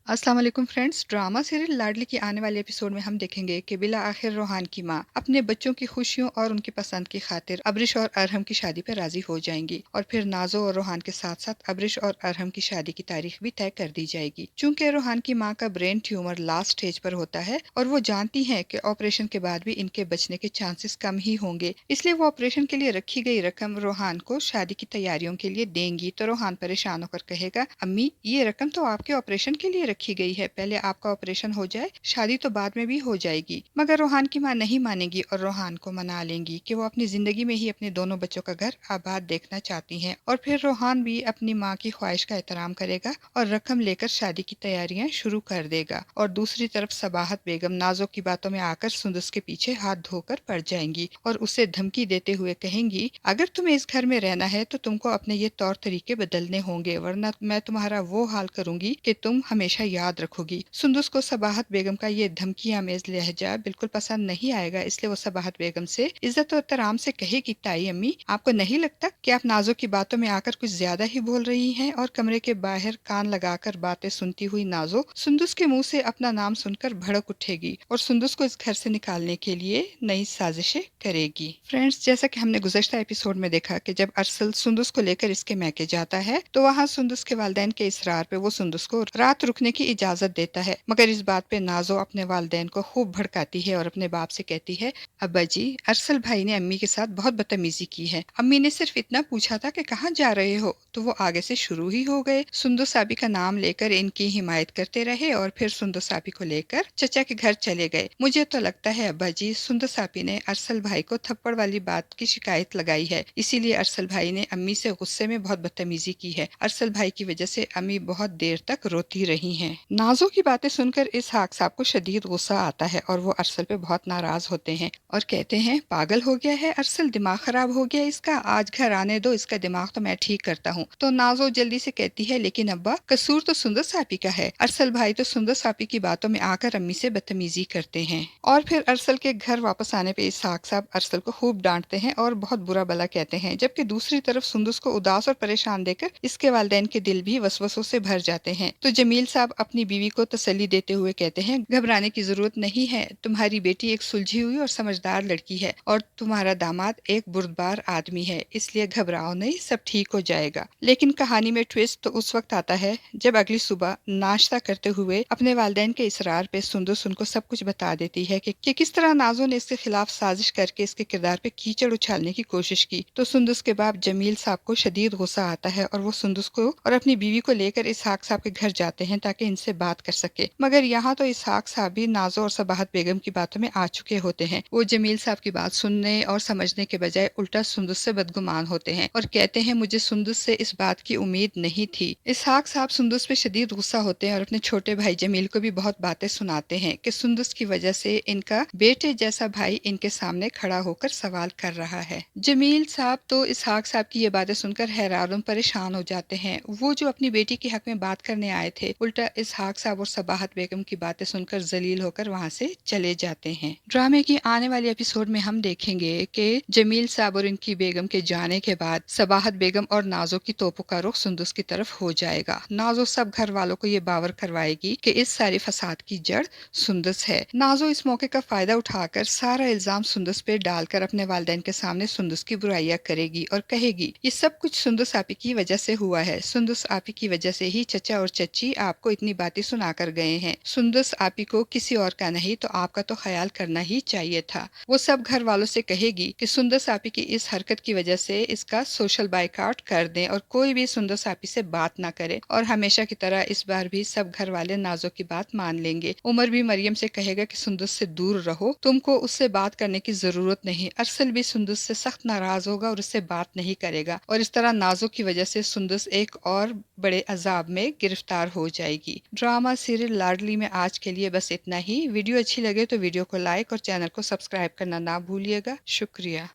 अस्सलाम वालेकुम friends. Drama serial लाडली की आने वाले एपिसोड में हम देखेंगे कि बिला आखिर रोहान की माँ अपने बच्चों की खुशियों और उनकी पसंद की खातिर अब्रिश और अरहम की शादी पर राजी हो जाएंगी और फिर नाजो और रोहान के साथ साथ अब्रिश और अरहम की शादी की तारीख भी तय कर दी जाएगी। चूंकि रोहान की माँ का ब्रेन ट्यूमर लास्ट स्टेज पर होता है और वो जानती है कि ऑपरेशन के बाद भी इनके बचने के चांसेस कम ही होंगे, इसलिए वो ऑपरेशन के लिए रखी गई रकम रोहान को शादी की तैयारियों के लिए देंगी। तो रोहान परेशान होकर कहेगा, अम्मी ये रकम तो आपके ऑपरेशन के लिए रखी गई है, पहले आपका ऑपरेशन हो जाए, शादी तो बाद में भी हो जाएगी। मगर रोहान की माँ नहीं मानेगी और रोहान को मना लेंगी कि वो अपनी जिंदगी में ही अपने दोनों बच्चों का घर आबाद देखना चाहती हैं। और फिर रोहान भी अपनी माँ की ख्वाहिश का एहतराम करेगा और रकम लेकर शादी की तैयारियां शुरू कर देगा। और दूसरी तरफ सबाहत बेगम नाजो की बातों में आकर सुंदस के पीछे हाथ धोकर पड़ जाएंगी और उसे धमकी देते हुए कहेंगी, अगर तुम्हें इस घर में रहना है तो तुमको अपने ये तौर तरीके बदलने होंगे, वरना मैं तुम्हारा वो हाल करूंगी कि तुम हमेशा याद रखोगी। सुंदस को सबाहत बेगम का ये धमकी आमेज लहजा बिल्कुल पसंद नहीं आएगा, इसलिए वो सबाहत बेगम से इज्जत और एहतराम से कहेगी, ताई अम्मी आपको नहीं लगता कि आप नाजो की बातों में आकर कुछ ज्यादा ही बोल रही हैं? और कमरे के बाहर कान लगाकर बातें सुनती हुई नाजो सुंदस के मुंह से अपना नाम सुनकर भड़क उठेगी और सुंदस को इस घर से निकालने के लिए नई साजिशें करेगी। फ्रेंड्स, जैसा कि हमने गुज़श्ता एपिसोड में देखा कि जब अरसल सुंदस को लेकर इसके मैके जाता है तो वहाँ सुंदस के वालिदैन के इसरार पे वो सुंदस को रात रुकने की इजाजत देता है। मगर इस बात पे नाजो अपने वालिदैन को खूब भड़काती है और अपने बाप से कहती है, अब्बा जी, अरसल भाई ने अम्मी के साथ बहुत बदतमीजी की है। अम्मी ने सिर्फ इतना पूछा था कि कहाँ जा रहे हो, तो वो आगे से शुरू ही हो गए। सुंदस आबी का नाम लेकर इनकी हिमायत करते रहे और फिर सुंदस आबी को लेकर चचा के घर चले गए। मुझे तो लगता है अब्बा जी, सुंदस आबी ने अरसल भाई को थप्पड़ वाली बात की शिकायत लगाई है, इसीलिए अरसल भाई ने अम्मी से गुस्से में बहुत बदतमीजी की है। अरसल भाई की वजह से अम्मी बहुत देर तक रोती रही हैं। नाजो की बातें सुनकर इसहाक साहब को शदीद गुस्सा आता है और वो अरसल पे बहुत नाराज होते हैं और कहते हैं, पागल हो गया है अरसल, दिमाग खराब हो गया इसका, आज घर आने दो, इसका दिमाग तो मैं ठीक करता हूँ। तो नाजो जल्दी से कहती है, लेकिन अब्बा कसूर तो सुंदस आपी का है। अरसल भाई तो सुंदस आपी की बातों में आकर अम्मी से बदतमीजी करते हैं। और फिर अरसल के घर वापस आने पे इसहाक साहब अरसल को खूब डांटते हैं और बहुत बुरा भला कहते हैं, जबकि दूसरी तरफ सुंदस को उदास और परेशान देकर इसके वालिदैन के दिल भी वसवसों से भर जाते हैं। तो जमील साहब अपनी बीवी को तसल्ली देते हुए कहते हैं, घबराने की जरूरत नहीं है, तुम्हारी बेटी एक सुलझी हुई और समझदार लड़की है और तुम्हारा दामाद एक बुर्दबार आदमी है, इसलिए घबराओ नहीं, सब ठीक हो जाएगा। लेकिन कहानी में ट्विस्ट तो उस वक्त आता है जब अगली सुबह नाश्ता करते हुए अपने वालिदैन के इसरार पे सुंदस उनको सब कुछ बता देती है कि किस तरह नाजो ने इसके खिलाफ साजिश करके इसके किरदार पे कीचड़ उछालने की कोशिश की। तो सुंदस के बाप जमील साहब को शदीद गुस्सा आता है और वो सुंदस को और अपनी बीवी को लेकर इसहाक साहब के घर जाते हैं ताकि इनसे बात कर सके। मगर यहाँ तो इसहाक साहब भी नाजो और सबाहत बेगम की बातों में आ चुके होते हैं। वो जमील साहब की बात सुनने और समझने के बजाय उल्टा सुंदस से बदगुमान होते हैं और कहते हैं, मुझे सुंदस से इस बात की उम्मीद नहीं थी। इसहाक साहब सुंदस पे शदीद गुस्सा होते हैं और अपने छोटे भाई जमील को भी बहुत बातें सुनाते हैं कि सुंदस की वजह से इनका बेटे जैसा भाई इनके सामने खड़ा होकर सवाल कर रहा है। जमील साहब तो इसहाक साहब की ये बातें सुनकर हैरान और परेशान हो जाते हैं। वो जो अपनी बेटी के हक में बात करने आए थे, उल्टा इसहाक साहब और सबाहत बेगम की बातें सुनकर जलील होकर वहाँ से चले जाते हैं। ड्रामे की आने वाली एपिसोड में हम देखेंगे कि जमील साहब और इनकी बेगम के जाने के बाद सबाहत बेगम और नाजो की तोपों का रुख सुंदस की तरफ हो जाएगा। नाजो सब घर वालों को ये बावर करवाएगी कि इस सारे फसाद की जड़ सुंदस है। नाजो इस मौके का फायदा उठाकर सारा इल्जाम सुंदस पे डालकर अपने वालिदैन के सामने सुंदस की बुराइयां करेगी और कहेगी, ये सब कुछ सुंदस आपी की वजह से हुआ है। सुंदस आपी की वजह से ही चचा और चची आपको इतनी बातें सुनाकर गए हैं। सुंदस आपी को किसी और का नहीं तो आपका तो ख्याल करना ही चाहिए था। वो सब घर वालों से कहेगी कि सुंदस आपी की इस हरकत की वजह से इसका सोशल बाइकआउट कर दें और कोई भी सुंदस आपी से बात ना करे। और हमेशा की तरह इस बार भी सब घर वाले नाजो की बात मान लेंगे। उमर भी मरियम से कहेगा कि सुंदस से दूर रहो, तुमको उससे बात करने की जरूरत नहीं। अरसल भी सुंदस से सख्त नाराज होगा और उससे बात नहीं करेगा और इस तरह नाजो की वजह से सुंदस एक और बड़े अजाब में गिरफ्तार हो जाएगी। ड्रामा सीरियल लाडली में आज के लिए बस इतना ही। वीडियो अच्छी लगे तो वीडियो को लाइक और चैनल को सब्सक्राइब करना ना भूलिएगा। शुक्रिया।